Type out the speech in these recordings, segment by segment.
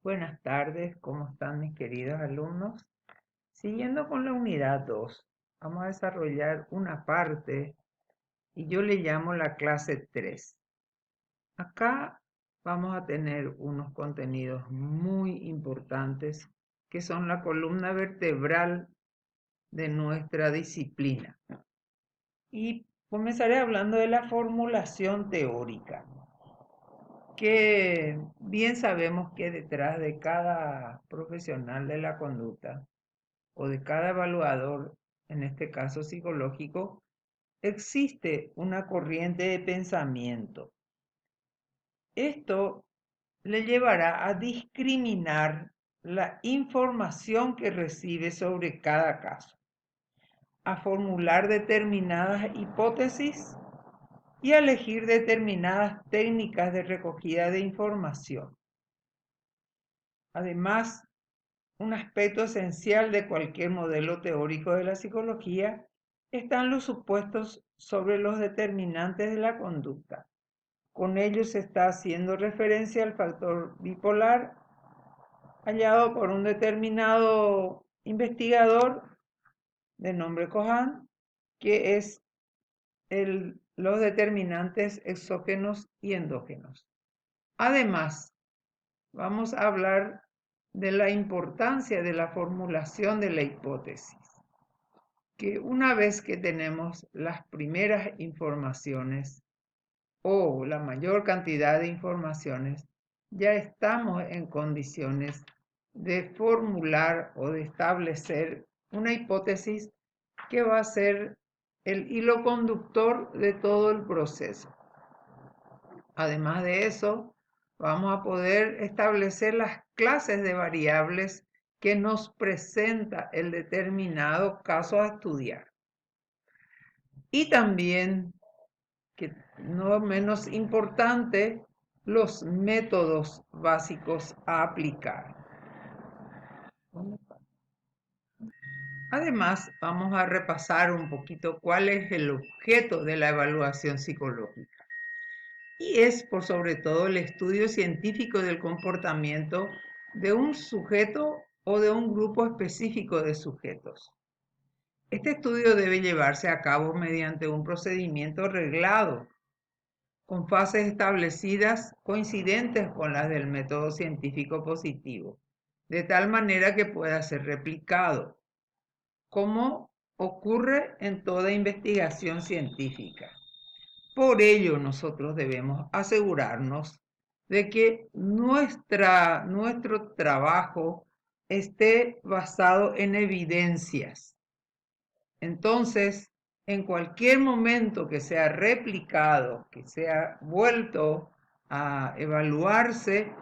Buenas tardes, ¿cómo están mis queridos alumnos? Siguiendo con la unidad 2, vamos a desarrollar una parte y yo le llamo la clase 3. Acá vamos a tener unos contenidos muy importantes que son la columna vertebral de nuestra disciplina. Y comenzaré hablando de la formulación teórica, que bien sabemos que detrás de cada profesional de la conducta o de cada evaluador, en este caso psicológico, existe una corriente de pensamiento. Esto le llevará a discriminar la información que recibe sobre cada caso, a formular determinadas hipótesis y a elegir determinadas técnicas de recogida de información. Además, un aspecto esencial de cualquier modelo teórico de la psicología están los supuestos sobre los determinantes de la conducta. Con ellos se está haciendo referencia al factor bipolar hallado por un determinado investigador de nombre Cohen, que es los determinantes exógenos y endógenos. Además, vamos a hablar de la importancia de la formulación de la hipótesis, que una vez que tenemos las primeras informaciones o la mayor cantidad de informaciones, ya estamos en condiciones de formular o de establecer una hipótesis que va a ser el hilo conductor de todo el proceso. Además de eso, vamos a poder establecer las clases de variables que nos presenta el determinado caso a estudiar. Y también, que no menos importante, los métodos básicos a aplicar. Además, vamos a repasar un poquito cuál es el objeto de la evaluación psicológica. Y es por sobre todo el estudio científico del comportamiento de un sujeto o de un grupo específico de sujetos. Este estudio debe llevarse a cabo mediante un procedimiento reglado, con fases establecidas coincidentes con las del método científico positivo, de tal manera que pueda ser replicado, como ocurre en toda investigación científica. Por ello, nosotros debemos asegurarnos de que nuestro trabajo esté basado en evidencias. Entonces, en cualquier momento que sea replicado, que sea vuelto a evaluarse,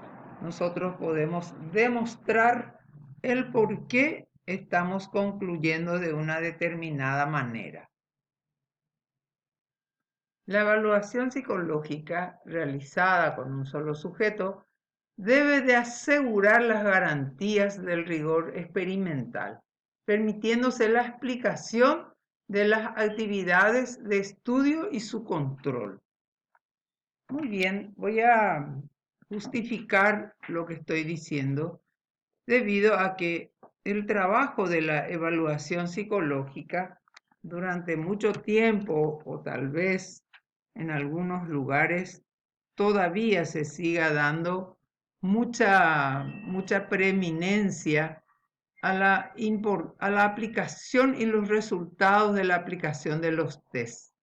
nosotros podemos demostrar el por qué estamos concluyendo de una determinada manera. La evaluación psicológica realizada con un solo sujeto debe de asegurar las garantías del rigor experimental, permitiéndose la explicación de las actividades de estudio y su control. Muy bien, voy a justificar lo que estoy diciendo debido a que el trabajo de la evaluación psicológica durante mucho tiempo o tal vez en algunos lugares todavía se siga dando mucha preeminencia a la aplicación y los resultados de la aplicación de los test.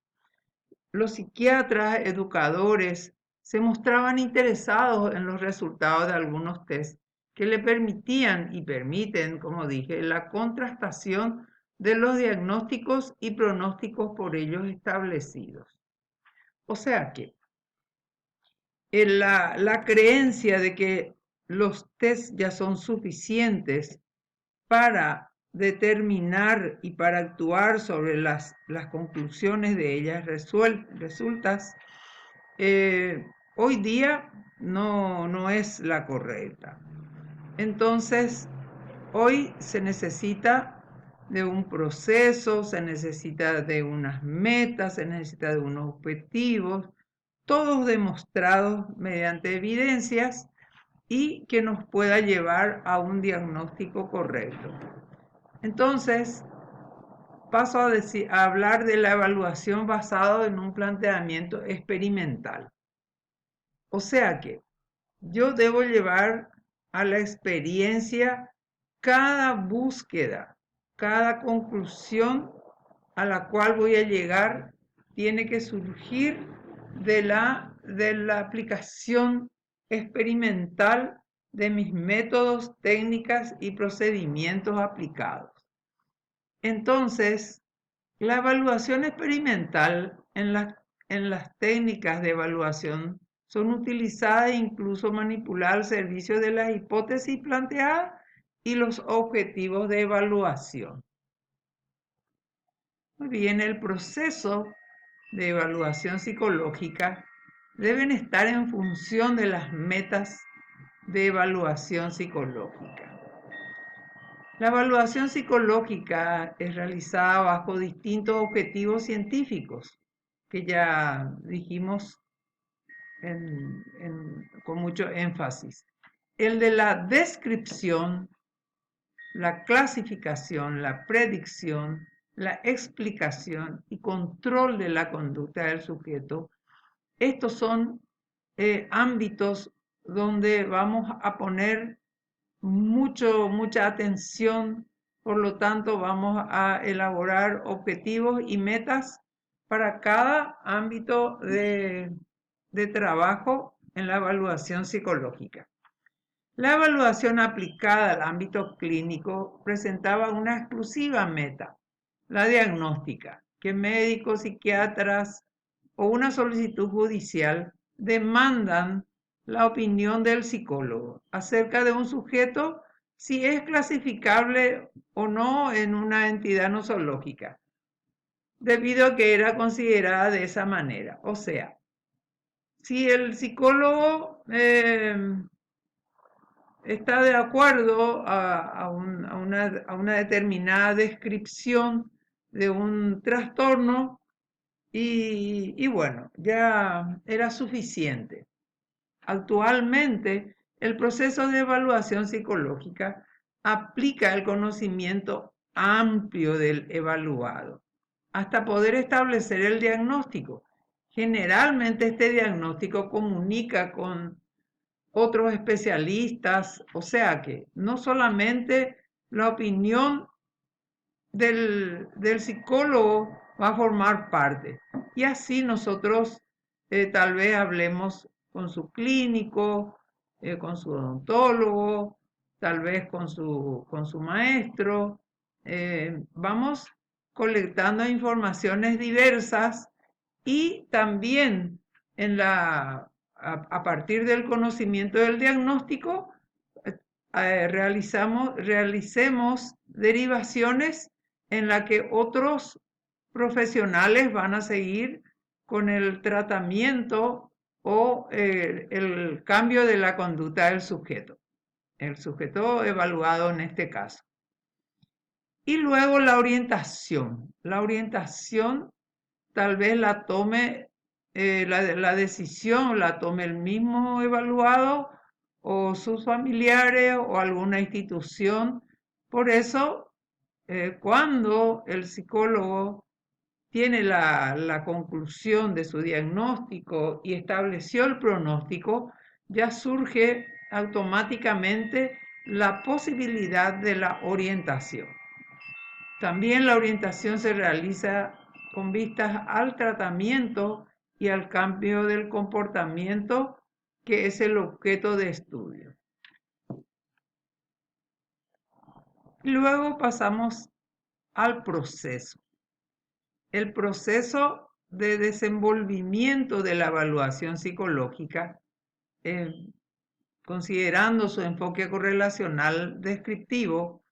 Los psiquiatras, educadores, se mostraban interesados en los resultados de algunos test que le permitían y permiten, como dije, la contrastación de los diagnósticos y pronósticos por ellos establecidos. O sea que la creencia de que los test ya son suficientes para determinar y para actuar sobre las conclusiones de ellas resultas hoy día no es la correcta. Entonces, hoy se necesita de un proceso, se necesita de unas metas, se necesita de unos objetivos, todos demostrados mediante evidencias y que nos pueda llevar a un diagnóstico correcto. Entonces, paso a hablar de la evaluación basada en un planteamiento experimental. O sea que yo debo llevar a la experiencia cada búsqueda, cada conclusión a la cual voy a llegar tiene que surgir de la aplicación experimental de mis métodos, técnicas y procedimientos aplicados. Entonces, la evaluación experimental en las técnicas de evaluación son utilizadas e incluso manipular al servicio de las hipótesis planteadas y los objetivos de evaluación. Muy bien, el proceso de evaluación psicológica deben estar en función de las metas de evaluación psicológica. La evaluación psicológica es realizada bajo distintos objetivos científicos, que ya dijimos con mucho énfasis. El de la descripción, la clasificación, la predicción, la explicación y control de la conducta del sujeto. Estos son ámbitos donde vamos a poner mucha atención, por lo tanto vamos a elaborar objetivos y metas para cada ámbito de trabajo en la evaluación psicológica. La evaluación aplicada al ámbito clínico presentaba una exclusiva meta, la diagnóstica, que médicos, psiquiatras o una solicitud judicial demandan la opinión del psicólogo acerca de un sujeto si es clasificable o no en una entidad nosológica, debido a que era considerada de esa manera. O sea, si el psicólogo está de acuerdo a una determinada descripción de un trastorno y bueno, ya era suficiente. Actualmente, el proceso de evaluación psicológica aplica el conocimiento amplio del evaluado hasta poder establecer el diagnóstico. Generalmente este diagnóstico comunica con otros especialistas, o sea que no solamente la opinión del psicólogo va a formar parte. Y así nosotros tal vez hablemos con su clínico, con su odontólogo, tal vez con su maestro. Vamos colectando informaciones diversas y también a partir del conocimiento del diagnóstico, realicemos derivaciones en la que otros profesionales van a seguir con el tratamiento o el cambio de la conducta del sujeto, el sujeto evaluado en este caso. Y luego la orientación. La orientación tal vez la tome, la decisión la tome el mismo evaluado o sus familiares o alguna institución. Por eso, cuando el psicólogo tiene la conclusión de su diagnóstico y estableció el pronóstico, ya surge automáticamente la posibilidad de la orientación. También la orientación se realiza con vistas al tratamiento y al cambio del comportamiento que es el objeto de estudio. Luego pasamos al proceso. El proceso de desenvolvimiento de la evaluación psicológica, considerando su enfoque correlacional descriptivo,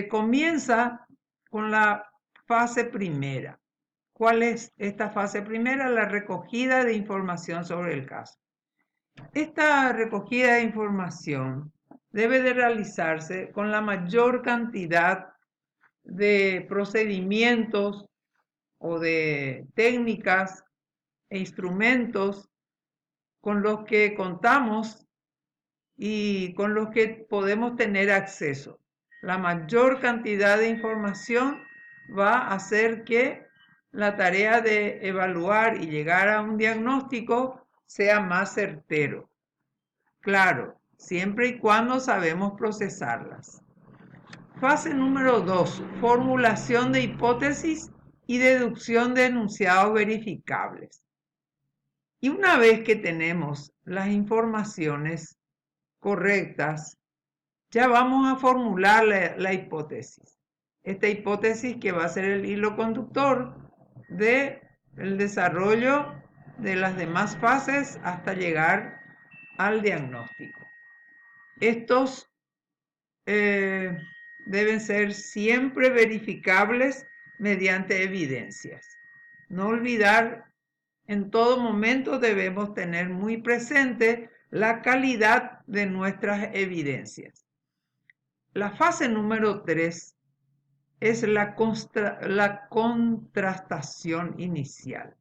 comienza con la fase primera. ¿Cuál es esta fase primera? La recogida de información sobre el caso. Esta recogida de información debe de realizarse con la mayor cantidad de procedimientos o de técnicas e instrumentos con los que contamos y con los que podemos tener acceso. La mayor cantidad de información va a hacer que la tarea de evaluar y llegar a un diagnóstico sea más certero. Claro, siempre y cuando sabemos procesarlas. Fase número 2, formulación de hipótesis y deducción de enunciados verificables. Y una vez que tenemos las informaciones correctas, ya vamos a formular la hipótesis. Esta hipótesis que va a ser el hilo conductor del desarrollo de las demás fases hasta llegar al diagnóstico. Estos deben ser siempre verificables mediante evidencias. No olvidar, en todo momento debemos tener muy presente la calidad de nuestras evidencias. La fase número 3 es la contrastación inicial.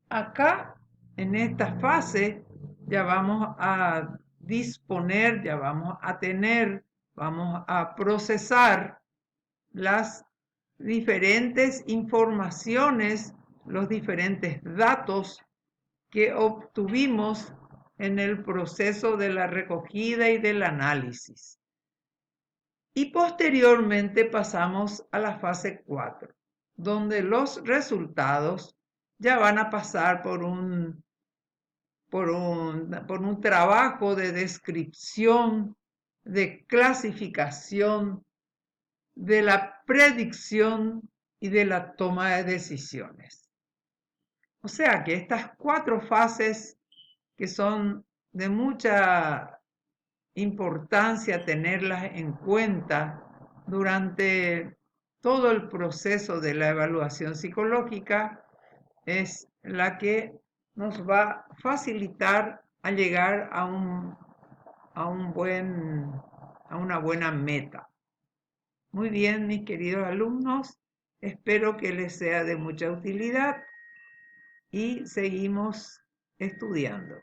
Acá, en esta fase, ya vamos a disponer, ya vamos a tener, vamos a procesar las diferentes informaciones, los diferentes datos que obtuvimos en el proceso de la recogida y del análisis. Y posteriormente pasamos a la fase 4, donde los resultados ya van a pasar por un trabajo de descripción, de clasificación, de la predicción y de la toma de decisiones. O sea que estas 4 fases, que son de mucha importancia tenerlas en cuenta durante todo el proceso de la evaluación psicológica, es la que nos va a facilitar a llegar a una buena meta. Muy bien, mis queridos alumnos, espero que les sea de mucha utilidad y seguimos estudiando.